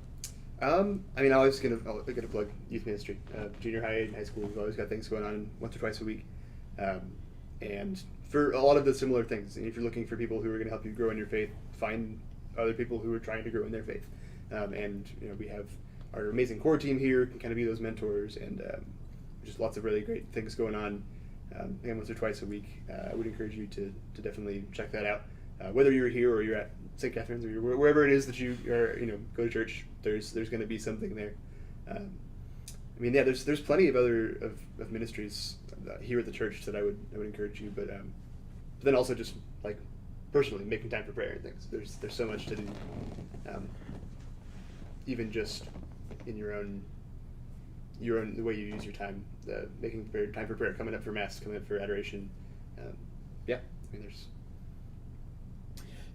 S2: I mean, I'll get a plug youth ministry. Junior high and high school, we've always got things going on once or twice a week. And for a lot of the similar things, and if you're looking for people who are going to help you grow in your faith, find other people who are trying to grow in their faith. And we have our amazing core team here, can kind of be those mentors, and just lots of really great things going on. Again, once or twice a week. I would encourage you to definitely check that out. Whether you're here or you're at St. Catherine's or you're wherever it is that you are, go to church, there's going to be something there. I mean, yeah, there's plenty of other of ministries here at the church that I would encourage you, but then also just like personally making time for prayer and things. There's so much to do, even just in your own the way you use your time, making time for prayer, coming up for mass, coming up for adoration. Yeah, I mean, there's.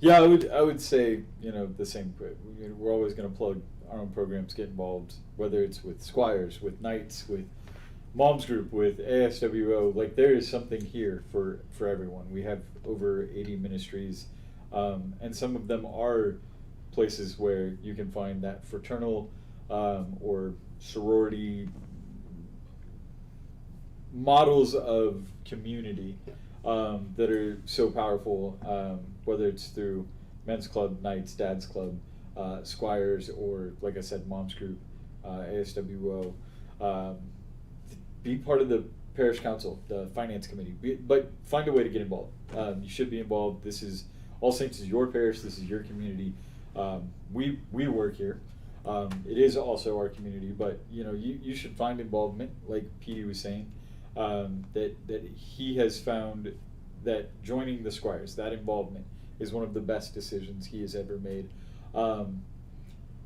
S3: Yeah, I would say the same. We're always going to plug our own programs, get involved, whether it's with Squires, with Knights, with Moms Group, with ASWO. Like, there is something here for everyone. We have over 80 ministries, and some of them are places where you can find that fraternal or sorority models of community that are so powerful, whether it's through Men's Club, Knights, Dad's Club, Squires, or, like I said, Moms Group, ASWO. Be part of the parish council, the finance committee, but find a way to get involved. You should be involved. This is All Saints is your parish. This is your community. We work here. It is also our community, but you should find involvement, like Petey was saying, that he has found that joining the Squires, that involvement, is one of the best decisions he has ever made.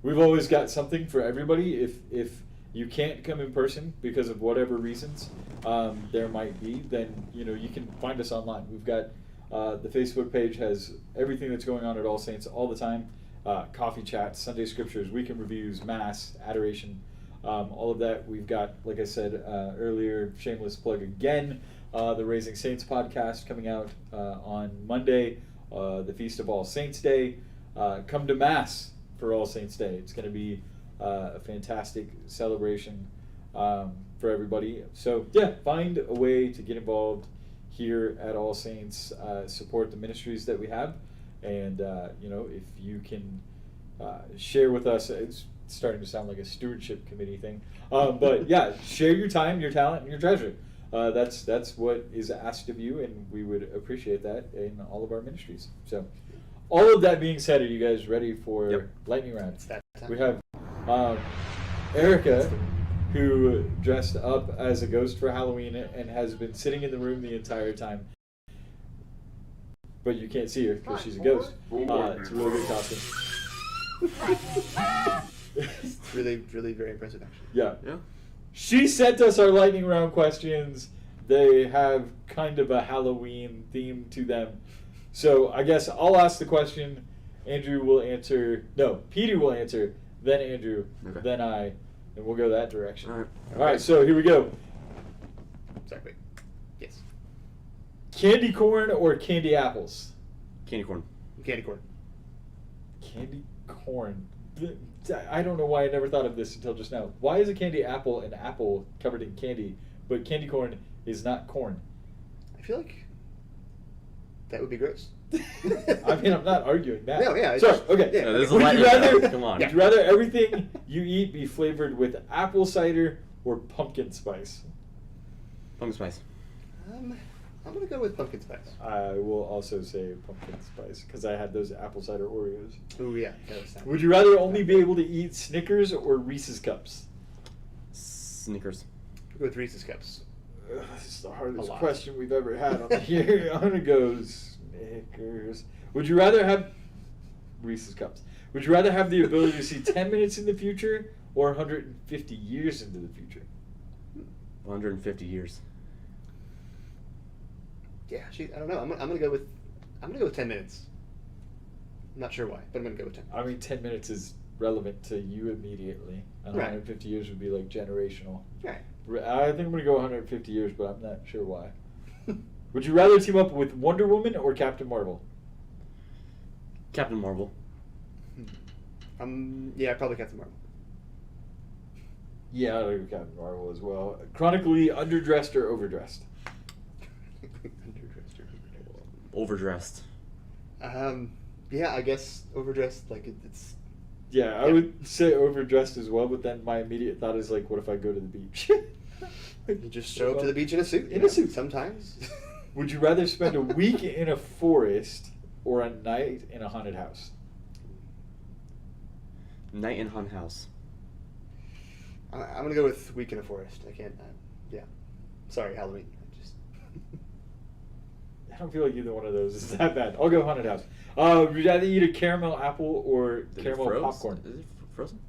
S3: We've always got something for everybody. If you can't come in person because of whatever reasons there might be, then you can find us online. We've got the Facebook page has everything that's going on at All Saints all the time. Coffee chats, Sunday scriptures, weekend reviews, mass, adoration, all of that. We've got, like I said earlier, shameless plug again, the Raising Saints podcast coming out on Monday, the Feast of All Saints Day. Come to Mass for All Saints Day. It's going to be a fantastic celebration for everybody. So yeah, find a way to get involved here at All Saints, support the ministries that we have. And, if you can share with us, it's starting to sound like a stewardship committee thing. But yeah, share your time, your talent, and your treasure. That's what is asked of you, and we would appreciate that in all of our ministries. So all of that being said, are you guys ready for lightning round?
S2: It's that time.
S3: We have Erica, who dressed up as a ghost for Halloween and has been sitting in the room the entire time. But you can't see her because she's a ghost. It's a really good costume.
S2: It's really, really very impressive, actually.
S3: Yeah.
S4: Yeah.
S3: She sent us our lightning round questions. They have kind of a Halloween theme to them. So I guess I'll ask the question. Andrew will answer. No, Petey will answer. Then Andrew.
S4: Okay.
S3: Then I. And we'll go that direction.
S4: All right.
S3: All right, so here we go.
S2: Sorry, wait. Yes.
S3: Candy corn or candy apples?
S4: Candy corn.
S2: Candy corn.
S3: Candy corn. I don't know why I never thought of this until just now. Why is a candy apple an apple covered in candy, but candy corn is not corn?
S2: I feel like that would be gross.
S3: I mean, I'm not arguing that.
S2: No, yeah.
S3: Sorry,
S2: Just,
S3: okay.
S2: Yeah,
S4: No, this is
S3: Would
S4: lightning
S3: you rather,
S4: round. Come on.
S3: would you rather everything you eat be flavored with apple cider or pumpkin spice?
S4: Pumpkin spice.
S2: I'm gonna go with pumpkin spice.
S3: I will also say pumpkin spice because I had those apple cider Oreos.
S2: Oh yeah, that was
S3: Would you rather only be able to eat Snickers or Reese's Cups?
S4: Snickers.
S2: I'll go with Reese's Cups.
S3: This is the hardest
S2: A lot.
S3: question we've ever had on here. I'm gonna go Snickers. Would you rather have Reese's Cups? Would you rather have the ability to see 10 minutes in the future or 150 years into the future?
S4: 150 years.
S2: Yeah, I don't know. I'm gonna go with 10 minutes. I'm not sure why, but I'm gonna go with 10.
S3: I mean, 10 minutes is relevant to you immediately, and
S2: Right.
S3: 150 years would be like generational.
S2: Right.
S3: I think I'm gonna go 150 years, but I'm not sure why. Would you rather team up with Wonder Woman or Captain Marvel?
S4: Captain Marvel.
S2: Yeah, probably Captain Marvel.
S3: Yeah, I'll go Captain Marvel as well. Chronically underdressed or overdressed?
S2: Underdressed or
S4: Overdressed.
S2: overdressed? Yeah, I guess overdressed. Like it's.
S3: Yeah, I would say overdressed as well, but then my immediate thought is like, what if I go to the beach?
S2: You just show up to the beach in a suit.
S3: In a suit.
S2: Sometimes.
S3: Would you rather spend a week in a forest or a night in a haunted house?
S4: Night in Haunted House.
S2: I'm gonna go with Week in a Forest. I can't. Yeah. Sorry, Halloween.
S3: I don't feel like either one of those is that bad. I'll go haunted house. Would you rather eat a caramel apple or
S4: Did it
S3: caramel
S4: froze?
S3: popcorn?
S4: Is it frozen?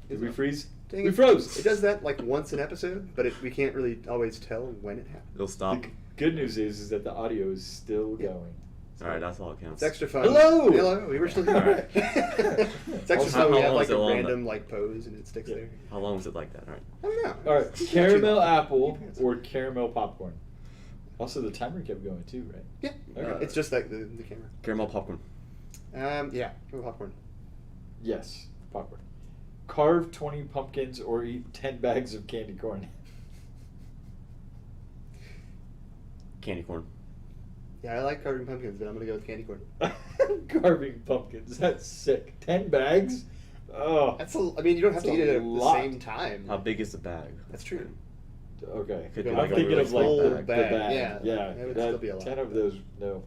S3: Did we freeze?
S2: Dang
S3: We
S2: it.
S3: froze.
S2: It does that like once an episode, but we can't really always tell when it happens.
S4: It'll stop.
S3: The good news is that the audio is still going.
S4: Alright, that's all that counts.
S2: It's extra fun.
S3: Hello!
S2: Hello! We were still here.
S4: Alright.
S2: It's extra
S3: Also,
S2: fun. We
S4: how
S2: have
S4: long
S2: like
S4: was it
S2: a
S4: on the-
S2: random like pose and it sticks
S3: Yeah.
S2: there.
S4: How long was it like that? Alright.
S2: I don't know.
S3: All right,
S2: It's not too
S3: caramel
S2: long.
S3: apple or caramel popcorn? Also, the timer kept going too, right?
S2: Yeah.
S3: Okay.
S2: It's just like the camera.
S4: Caramel popcorn.
S2: Yeah. Caramel popcorn.
S3: Yes, popcorn. Carve 20 pumpkins or eat 10 bags of candy corn.
S4: Candy corn.
S2: Yeah, I like carving pumpkins, but I'm gonna go with candy corn.
S3: Carving pumpkins, that's sick. 10 bags? Oh.
S2: I mean, you don't have
S3: That's
S2: to eat
S3: a
S2: it at
S3: lot.
S2: the same time.
S4: How big is the bag?
S2: That's true.
S3: Okay.
S4: Could be
S3: I'm
S4: like a
S3: thinking
S4: really
S3: of like
S4: small
S3: the
S4: bag.
S3: bag.
S2: Yeah,
S3: Yeah.
S2: that would
S3: that-
S2: still be a lot.
S3: 10 of those, no.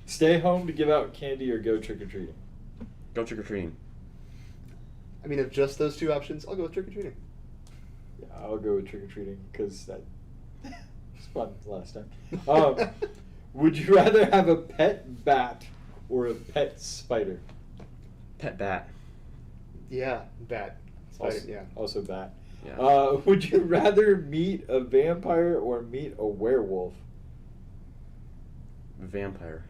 S3: Stay home to give out candy or go trick or treating?
S4: Go trick or treating.
S2: I mean, of just those two options, I'll go with trick or treating.
S3: Yeah, I'll go with trick or treating because that was fun last time. Would you rather have a pet bat or a pet spider?
S4: Pet bat.
S2: Yeah, bat. Spider,
S3: Also,
S2: yeah.
S3: also bat.
S4: Yeah.
S3: Would you rather meet a vampire or meet a werewolf?
S4: Vampire.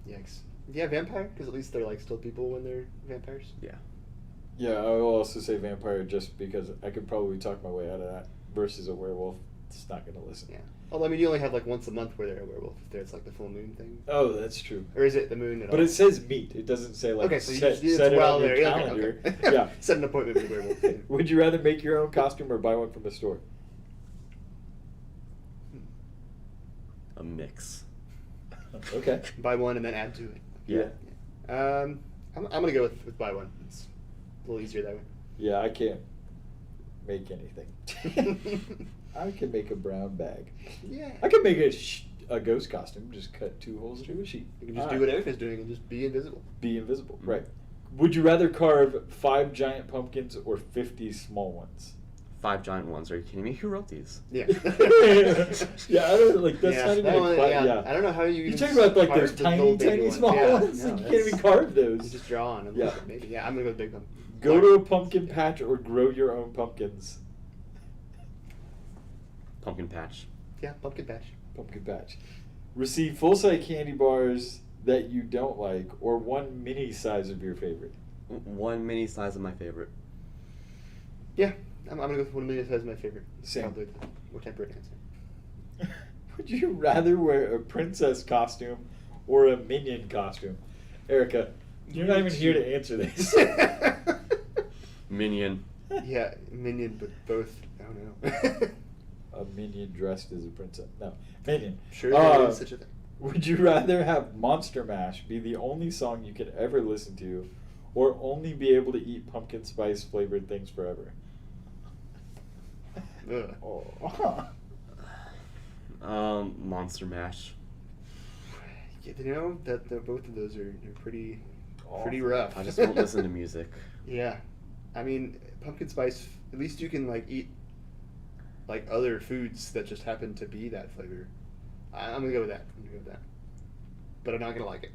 S2: Yikes. Yeah, vampire, because at least they're like still people when they're vampires.
S4: Yeah.
S3: Yeah, I will also say vampire just because I could probably talk my way out of that versus a werewolf. It's not going to listen.
S2: Yeah. Although, I mean, you only have like once a month where they're a werewolf. If there's like the full moon thing.
S3: Oh, that's true.
S2: Or is it the moon at
S3: But
S2: all?
S3: it says meet. It doesn't say like
S2: Okay, so you
S3: set,
S2: just, it's
S3: set it
S2: well
S3: on your
S2: there. Yeah,
S3: calendar.
S2: okay, okay.
S3: Yeah.
S2: Set an appointment with a werewolf.
S3: Would you rather make your own costume or buy one from a store?
S4: A mix.
S3: Okay.
S2: Buy one and then add to it.
S4: Yeah.
S2: I'm gonna go with buy one. It's a little easier that way.
S3: Yeah, I can't make anything. I can make a brown bag.
S2: Yeah.
S3: I could make a ghost costume. Just cut 2 holes through a sheet.
S2: You can just
S3: All
S2: do
S3: right.
S2: what Erica's doing and just be invisible.
S3: Be invisible.
S4: Mm-hmm.
S3: Right. Would you rather carve 5 giant pumpkins or 50 small ones?
S4: 5 giant ones. Are you kidding me? Who wrote these?
S2: Yeah.
S3: Yeah, I don't like that's
S2: Yeah,
S3: not even
S2: that one,
S3: quite,
S2: yeah.
S3: yeah.
S2: I don't know how you
S3: You
S2: even
S3: talking about like
S2: carve
S3: those
S2: the
S3: tiny,
S2: little baby
S3: tiny
S2: ones.
S3: small
S2: Yeah,
S3: ones?
S2: no,
S3: You can't
S2: that's-
S3: even carve
S2: You
S3: those.
S2: just draw on them.
S3: Yeah.
S2: Maybe. Yeah, I'm gonna go with big pumpkin.
S3: Go to a pumpkin patch or grow your own pumpkins.
S4: Pumpkin patch.
S2: Yeah, pumpkin patch.
S3: Pumpkin patch. Receive full-size candy bars that you don't like, or one mini size of your favorite.
S4: One mini size of my favorite.
S2: Yeah, I'm gonna go with 1 million size my favorite.
S3: Same.
S2: Probably the more temperate answer.
S3: Would you rather wear a princess costume or a Minion costume? Erica, you're not even here to answer this.
S4: Minion.
S2: Yeah, Minion, but both. I don't know.
S3: A Minion dressed as a princess. No, Minion.
S2: Sure, there is such a thing.
S3: Would you rather have Monster Mash be the only song you could ever listen to, or only be able to eat pumpkin spice flavored things forever?
S2: Ugh.
S4: Monster Mash.
S2: Yeah, you know that both of those are pretty
S3: Awful.
S2: rough.
S4: I just won't listen to music.
S2: Yeah, I mean pumpkin spice. At least you can like eat like other foods that just happen to be that flavor. I'm gonna go with that. But I'm not gonna like it.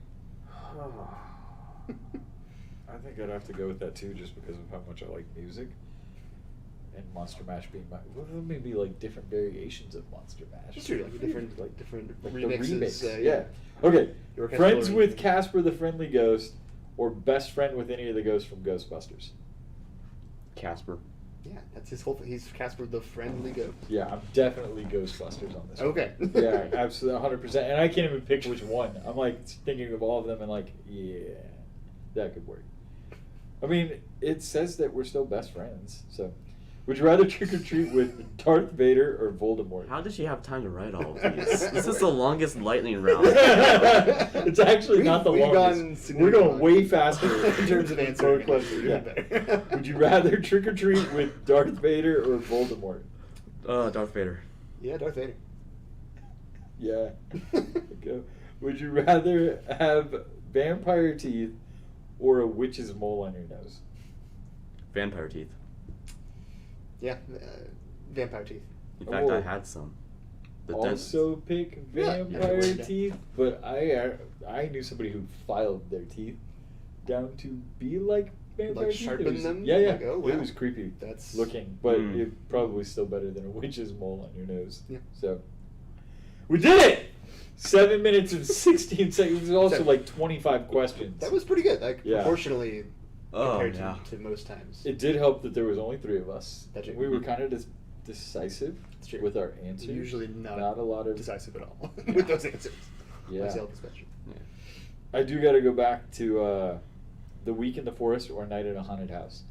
S3: I think I'd have to go with that too, just because of how much I like music. And Monster Mash being maybe like different variations of Monster Mash.
S2: Just like different
S3: like
S2: remixes.
S3: the remix.
S2: Yeah.
S3: Okay.
S2: Your
S3: Friends
S2: Casper-
S3: with Casper the Friendly Ghost, or best friend with any of the ghosts from Ghostbusters.
S4: Casper.
S2: Yeah, that's his whole thing. He's Casper the Friendly Ghost.
S3: Yeah, I'm definitely Ghostbusters on this one.
S2: Okay.
S3: Yeah, absolutely, 100%. And I can't even pick which one. I'm like thinking of all of them and like, yeah, that could work. I mean, it says that we're still best friends. So, would you rather trick or treat with Darth Vader or Voldemort?
S4: How did she have time to write all of these? This is the longest lightning round.
S3: It's actually not the
S2: We've
S3: longest.
S2: gone
S3: We're going
S2: significantly
S3: way faster
S2: in terms of answering questions.
S3: Yeah. Would you rather trick or treat with Darth Vader or Voldemort?
S4: Darth Vader.
S2: Yeah, Darth Vader.
S3: Yeah. Go. Would you rather have vampire teeth or a witch's mole on your nose?
S4: Vampire teeth.
S2: Yeah, vampire teeth.
S4: In fact, I
S3: Oh.
S4: had some. The
S3: Also pick
S2: Yeah,
S3: vampire
S2: yeah.
S3: teeth, but I knew somebody who filed their teeth down to be like vampire
S2: Like
S3: teeth.
S2: sharpen
S3: It was-
S2: them?
S3: Yeah, yeah.
S2: Like, oh,
S3: It
S2: wow.
S3: was creepy.
S2: That's
S3: Looking, but
S4: Mm.
S3: it's probably still better than a witch's mole on your nose.
S2: Yeah.
S3: So we did it. 7 minutes and 16 seconds. It was also
S2: So-
S3: like 25 questions.
S2: That was pretty good. Like
S3: Yeah.
S2: proportionally
S4: Oh,
S2: compared
S4: yeah.
S2: to most times.
S3: It did help that there was only 3 of us.
S2: That's true.
S3: We were kind of decisive
S2: It's true.
S3: with our answers.
S2: Usually not
S3: a lot of
S2: decisive at all
S3: Yeah.
S2: with those answers.
S3: Yeah.
S2: Myself especially.
S3: I do got to go back to the week in the forest or night in a haunted house.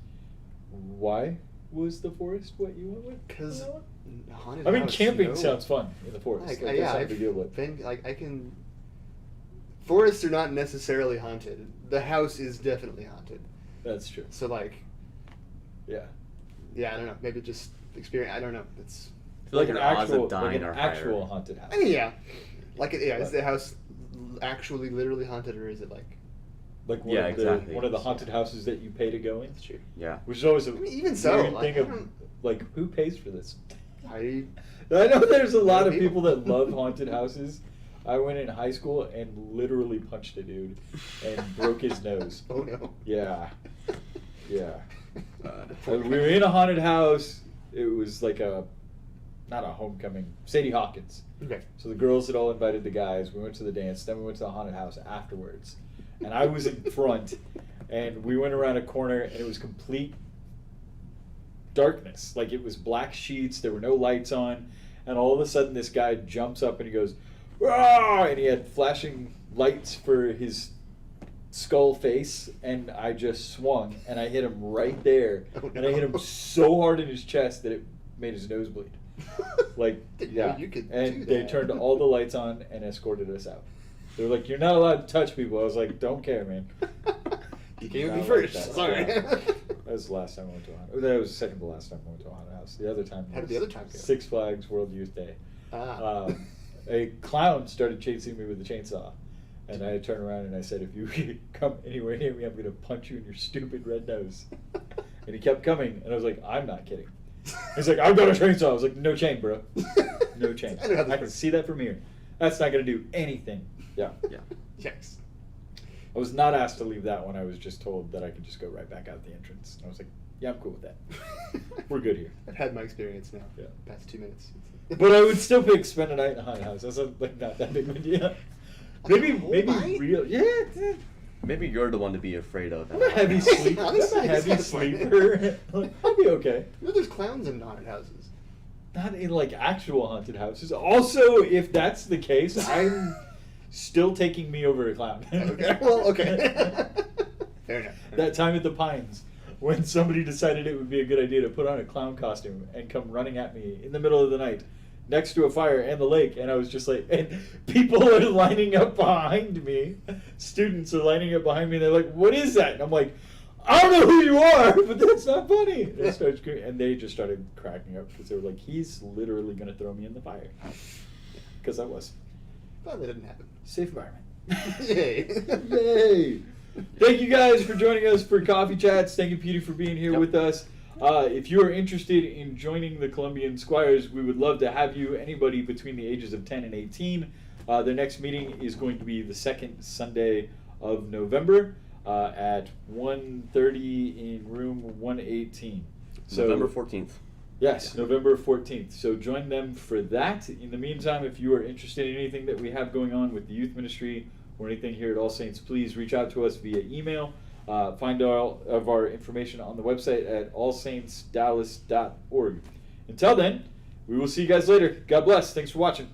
S3: Why was the forest what you went with?
S2: Because
S3: on that one?
S2: haunted
S3: I mean,
S2: house,
S3: camping
S2: no.
S3: sounds fun in the forest.
S2: Like,
S3: Like,
S2: yeah,
S3: that's not a
S2: I've
S3: big deal, but
S2: been like I can. Forests are not necessarily haunted. The house is definitely haunted.
S3: that's true.
S2: So like,
S3: Yeah.
S2: yeah, I don't know. Maybe just experience. I don't know. It's.
S4: I feel like
S3: an
S4: your odds
S3: actual,
S4: of dying
S3: like an
S4: are
S3: actual
S4: higher.
S3: haunted house.
S2: I mean, yeah. Like, yeah, is
S3: But-
S2: the house actually literally haunted, or is it like?
S3: Like one
S4: Yeah,
S3: of
S4: exactly.
S3: the one of the haunted houses that you pay to go in.
S2: That's true.
S4: Yeah.
S3: Which is always a
S2: I mean, even so,
S3: weird
S2: like,
S3: thing
S2: I
S3: of
S2: don't-
S3: like who pays for this.
S2: I
S3: know there's a lot of
S2: people.
S3: people that love haunted houses. I went in high school and literally punched a dude and broke his nose.
S2: Oh no.
S3: Yeah. Yeah. We were in a haunted house. It was like not a homecoming, Sadie Hawkins.
S2: Okay.
S3: So the girls had all invited the guys. We went to the dance. Then we went to the haunted house afterwards. And I was in front. And we went around a corner and it was complete darkness. Like it was black sheets. There were no lights on. And all of a sudden this guy jumps up and he goes, "Ah!" And he had flashing lights for his skull face, and I just swung and I hit him right there.
S2: Oh,
S3: And I hit him
S2: no.
S3: so hard in his chest that it made his nose bleed. Like,
S2: Didn't know
S3: yeah.
S2: you could
S3: And
S2: do
S3: they
S2: that.
S3: turned all the lights on and escorted us out. They were like, "You're not allowed to touch people." I was like, "Don't care, man."
S2: You came with me
S3: Not like
S2: first.
S3: that.
S2: Sorry.
S3: Yeah. That was the last time I went to a haunted. That was the second to last time I went to a haunted house. The other time.
S2: How did
S3: was
S2: the other time go?
S3: Six Flags World Youth Day.
S2: Ah.
S3: A clown started chasing me with a chainsaw, and I turned around and I said, "If you come anywhere near me, I'm going to punch you in your stupid red nose." And he kept coming, and I was like, "I'm not kidding." He's like, "I've got a chainsaw." I was like, "No chain, bro. No chain.
S2: I know how this
S3: I can
S2: works.
S3: see that from here. That's not going to do anything." Yeah.
S4: Yeah.
S2: Yes.
S3: I was not asked to leave that one. I was just told that I could just go right back out the entrance. And I was like, "Yeah, I'm cool with that. We're good here."
S2: I've had my experience now.
S3: Yeah.
S2: Past 2 minutes.
S3: But I would still pick spend a night in a haunted house. That's like not that big of a deal. Maybe
S2: night?
S3: real. Yeah.
S4: Maybe you're the one to be afraid of.
S3: I'm a heavy sleeper. I'm
S2: Honestly,
S3: a heavy
S2: it's kinda
S3: sleeper. Like, I'll be okay.
S2: You know, there's clowns in haunted houses.
S3: Not in like actual haunted houses. Also, if that's the case, I'm still taking me over a clown.
S2: Okay. Well, okay. Fair enough.
S3: That time at the Pines, when somebody decided it would be a good idea to put on a clown costume and come running at me in the middle of the night next to a fire and the lake, and I was just like, and people are lining up behind me. Students are lining up behind me, and they're like, "What is that?" And I'm like, "I don't know who you are, but that's not funny." And they just started cracking up because they were like, "He's literally going to throw me in the fire." Because I was.
S2: But that didn't happen.
S3: Safe environment.
S2: Yay.
S3: Yay. Thank you guys for joining us for Coffee Chats. Thank you, Petey, for being here with us. If you are interested in joining the Columbian Squires, we would love to have you. Anybody between the ages of 10 and 18. Their next meeting is going to be the second Sunday of November at 1:30 in room 118. So,
S4: November 14th.
S3: Yes, November 14th. So join them for that. In the meantime, if you are interested in anything that we have going on with the youth ministry or anything here at All Saints, please reach out to us via email. Find all of our information on the website at allsaintsdallas.org. Until then, we will see you guys later. God bless. Thanks for watching.